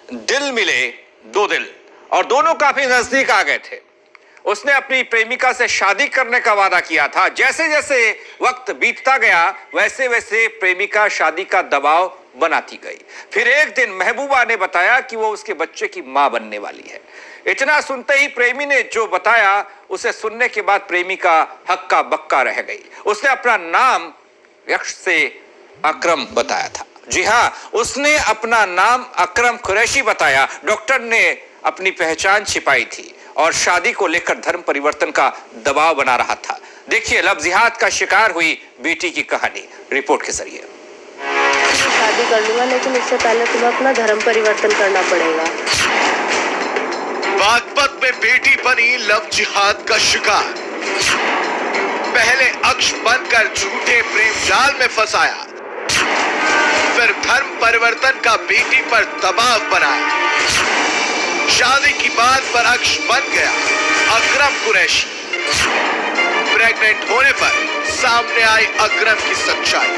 दिल मिले दो दिल और दोनों काफी नजदीक आ गए थे। उसने अपनी प्रेमिका से शादी करने का वादा किया था। जैसे जैसे वक्त बीतता गया वैसे वैसे प्रेमिका शादी का दबाव बनाती गई। फिर एक दिन महबूबा ने बताया कि वो उसके बच्चे की मां बनने वाली है। इतना सुनते ही प्रेमी ने जो बताया उसे सुनने के बाद प्रेमिका हक्का बक्का रह गई। उसने अपना नाम यक्ष से अकरम बताया था। जी हां, उसने अपना नाम अकरम कुरैशी बताया। डॉक्टर ने अपनी पहचान छिपाई थी और शादी को लेकर धर्म परिवर्तन का दबाव बना रहा था। देखिए लव जिहाद का शिकार हुई बेटी की कहानी रिपोर्ट के जरिए। शादी कर लूंगा लेकिन उससे पहले तुम्हें अपना धर्म परिवर्तन करना पड़ेगा। बागपत में बेटी बनी लव जिहाद का शिकार। पहले अक्ष बनकर झूठे प्रेम जाल में फंसाया, फिर धर्म परिवर्तन का बेटी पर दबाव बनाया। शादी की बात पर अक्ष बन गया अकरम कुरैशी। प्रेग्नेंट होने पर सामने आई अकरम की सच्चाई।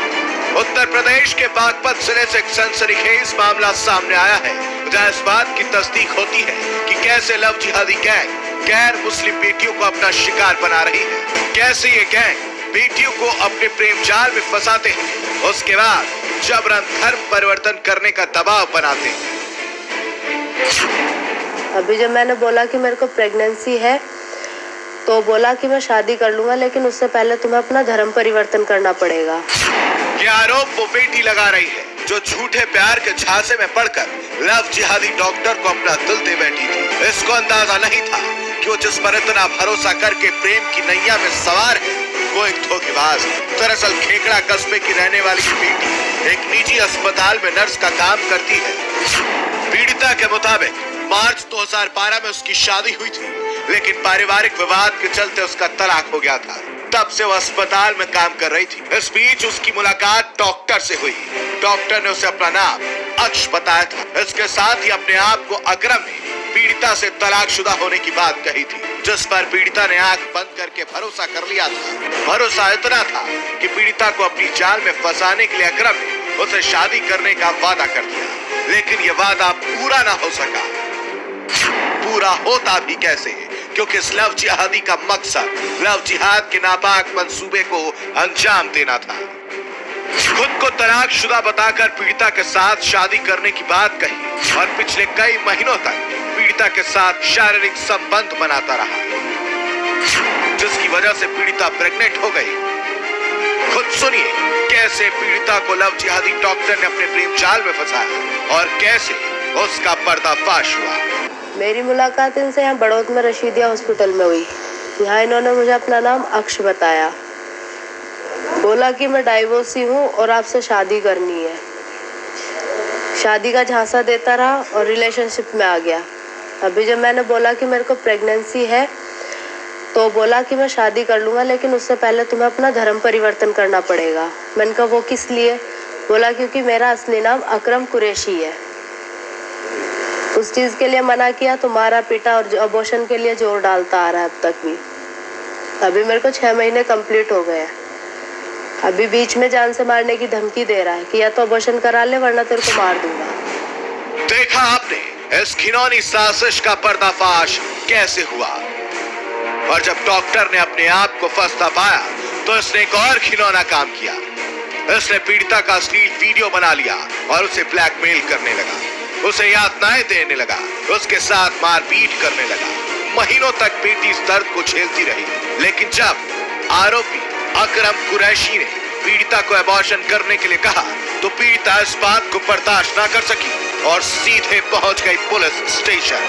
उत्तर प्रदेश के बागपत जिले से एक सनसनीखेज मामला सामने आया है, जहां इस बात की तस्दीक होती है कि कैसे लव जिहादी गैंग गैर मुस्लिम बेटियों को अपना शिकार बना रही है। कैसे ये गैंग बेटियों को अपने प्रेम जाल में फंसाते हैं, उसके बाद जबरन धर्म परिवर्तन करने का दबाव बनाते हैं। अभी जब मैंने बोला कि मेरे को प्रेगनेंसी है तो बोला कि मैं शादी कर लूंगा लेकिन उससे पहले तुम्हें अपना धर्म परिवर्तन करना पड़ेगा। ये आरोप वो बेटी लगा रही है जो झूठे प्यार के झांसे में पड़कर लव जिहादी डॉक्टर को अपना दिल दे बैठी थी। इसको अंदाजा नहीं था कि वो जिस पर इतना भरोसा करके प्रेम की नैया में सवार है वो एक धोखेबाज है। दरअसल खेकड़ा कस्बे की रहने वाली ये बेटी एक निजी अस्पताल में नर्स का काम करती है। पीड़िता के मुताबिक मार्च 2012 में उसकी शादी हुई थी, लेकिन पारिवारिक विवाद के चलते उसका तलाक हो गया था। तब से वो अस्पताल में काम कर रही थी। इस बीच उसकी मुलाकात डॉक्टर से हुई। डॉक्टर ने उसे अपना नाम अक्ष बताया था। इसके साथ ही अपने आप को अकरम ने पीड़िता से तलाकशुदा होने की बात कही थी, जिस पर पीड़िता ने आंख बंद करके भरोसा कर लिया था। भरोसा इतना था कि पीड़िता को अपनी जाल में फंसाने के लिए अकरम ने उसे शादी करने का वादा कर दिया, लेकिन यह वादा पूरा ना हो सका। पूरा होता भी कैसे, क्योंकि इस लव जिहादी का मकसद लव जिहाद के नापाक मंसूबे को अंजाम देना था। खुद को तलाकशुदा बताकर पीड़िता के साथ शादी करने की बात कही और पिछले कई महीनों तक पीड़िता के साथ शारीरिक संबंध बनाता रहा, जिसकी वजह से पीड़िता प्रेग्नेंट हो गई। खुद सुनिए कैसे पीड़िता को लव जिहादी डॉक्टर ने अपने प्रेम जाल में फंसाया और कैसे उसका पर्दाफाश हुआ। मेरी मुलाकात इनसे यहाँ बड़ौद में रशीदिया हॉस्पिटल में हुई। यहाँ इन्होंने मुझे अपना नाम अक्ष बताया। बोला कि मैं डाइवोर्सी हूँ और आपसे शादी करनी है। शादी का झांसा देता रहा और रिलेशनशिप में आ गया। अभी जब मैंने बोला कि मेरे को प्रेगनेंसी है तो बोला कि मैं शादी कर लूँगा लेकिन उससे पहले तुम्हें अपना धर्म परिवर्तन करना पड़ेगा। मैंने कहा वो किस लिए? बोला क्योंकि मेरा असली नाम अकरम कुरैशी है। उस चीज़ के लिए मना किया तो मारा पीटा और अबॉर्शन के लिए जोर डालता आ रहा है अब तक भी। अभी मेरे को 6 महीने कंप्लीट हो गए हैं। अभी बीच में जान से मारने की धमकी दे रहा है कि या तो अबॉर्शन करा ले वरना तेरे को मार दूंगा। देखा आपने इस घिनौनी साजिश का पर्दाफाश कैसे हुआ, और जब डॉक्टर ने अपने आप को फंसता पाया तो इसने एक और घिनौना काम किया। इसने पीड़िता का अश्लील वीडियो बना लिया और उसे ब्लैकमेल करने लगा, उसे यातनाएं देने लगा, उसके साथ मारपीट करने लगा। महीनों तक बेटी इस दर्द को झेलती रही, लेकिन जब आरोपी अकरम कुरैशी ने पीड़िता को अबॉर्शन करने के लिए कहा तो पीड़िता इस बात को बर्दाश्त न कर सकी और सीधे पहुंच गई पुलिस स्टेशन,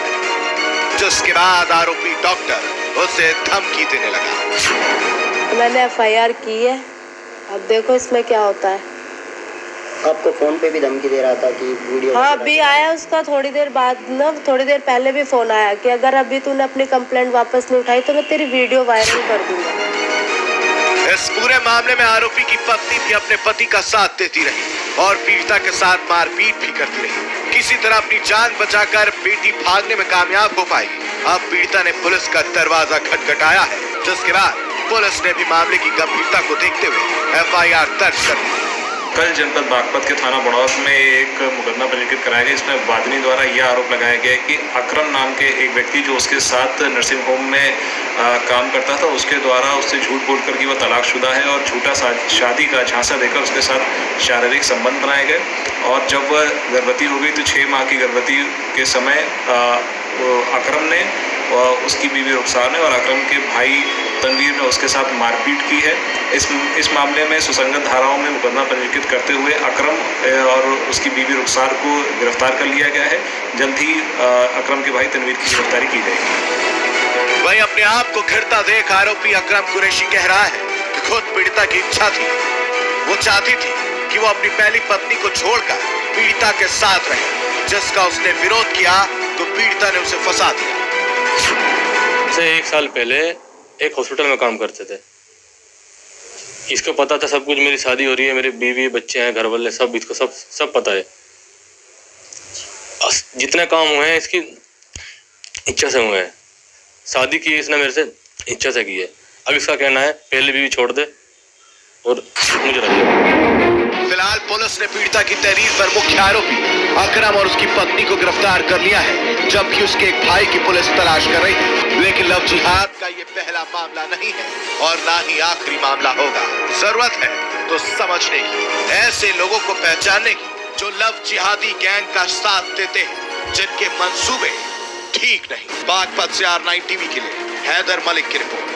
जिसके बाद आरोपी डॉक्टर उसे धमकी देने लगा। मैंने FIR की है, अब देखो इसमें क्या होता है। आपको फोन पे भी धमकी दे रहा था कि वीडियो? हाँ, अभी आया उसका थोड़ी देर बाद ना, थोड़ी देर पहले भी फोन आया कि अगर अभी तूने अपनी कंप्लेंट वापस नहीं उठाई तो मैं तेरी वीडियो वायरल कर दूंगा। इस पूरे मामले में आरोपी की पत्नी भी अपने पति का साथ देती रही और पीड़िता के साथ मारपीट भी करती रही। किसी तरह अपनी जान बचाकर बेटी भागने में कामयाब हो पाई। अब पीड़िता ने पुलिस का दरवाजा खटखटाया है, जिसके बाद पुलिस ने भी मामले की गंभीरता को देखते हुए FIR दर्ज कर दी। कल जनपद बागपत के थाना बड़ौत में एक मुकदमा पंजीकृत कराया गया। इसमें वादिनी द्वारा यह आरोप लगाया गया कि अकरम नाम के एक व्यक्ति जो उसके साथ नर्सिंग होम में काम करता था, उसके द्वारा उससे झूठ बोलकर कि वह तलाकशुदा है और झूठा शादी का झांसा देकर उसके साथ शारीरिक संबंध बनाए गए। और जब वह गर्भवती हो गई तो 6 माह की गर्भवती के समय अकरम ने, उसकी बीवी रुखसार ने और अकरम के भाई तनवीर ने उसके साथ मारपीट की है। इस मामले में सुसंगत धाराओं में मुकदमा पंजीकृत करते हुए अकरम और उसकी बीवी रुखसार को गिरफ्तार कर लिया गया है। जल्द ही अकरम के भाई तनवीर की गिरफ्तारी की जाएगी। वहीं अपने आप को घिरता देख आरोपी अकरम कुरैशी कह रहा है कि खुद पीड़िता की इच्छा थी, वो चाहती थी कि वो अपनी पहली पत्नी को छोड़कर पीड़िता के साथ रहे, जिसका उसने विरोध किया तो पीड़िता ने उसे फंसा दिया। से 1 साल पहले एक हॉस्पिटल में काम करते थे। इसको पता था सब कुछ, मेरी शादी हो रही है, मेरे बीवी बच्चे हैं, घर वाले सब, इसको सब पता है। जितने काम हुए हैं इसकी इच्छा से हुए हैं। शादी की इसने मेरे से इच्छा से की है। अब इसका कहना है पहले बीवी छोड़ दे और मुझे रख दे। फिलहाल पुलिस ने पीड़िता की तहरीर पर मुख्य आरोपी अकरम और उसकी पत्नी को गिरफ्तार कर लिया है, जबकि उसके एक भाई की पुलिस तलाश कर रही है। लेकिन लव जिहाद का ये पहला मामला नहीं है और ना ही आखिरी मामला होगा। जरूरत है तो समझने की, ऐसे लोगों को पहचानने की जो लव जिहादी गैंग का साथ देते हैं, जिनके मंसूबे ठीक नहीं। बागपत से R9 टीवी के लिए हैदर मलिक की रिपोर्ट।